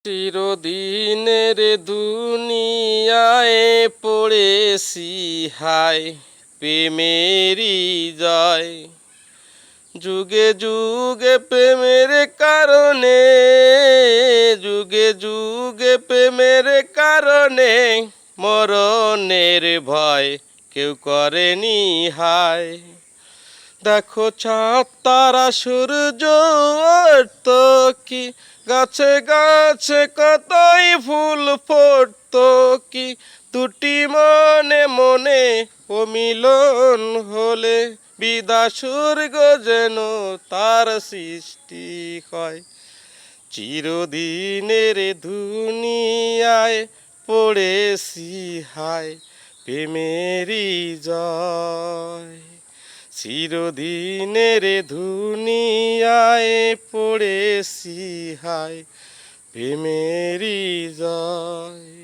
চিরদিনের দুনিয়ায় পড়েছি হায় প্রেমেরই জয়। যুগে যুগে প্রেমের কারণে, যুগে যুগে প্রেমের কারণে মরণের ভয় কেউ করেনি হায়। দেখো চাঁদ তারা সূর্য অর্থ কি, গাছে গাছে কতই ফুল ফুটতো কি, দুটি মনে মনে অমিলন হলে বিদাসুর্গ যেন তার সৃষ্টি হয়। চিরদিনের দুনিয়ায় পড়েছি হায় প্রেমেরই জয়। চিরদিনের দুনিয়ায় পড়েছি হায় প্রেমেরই জয়।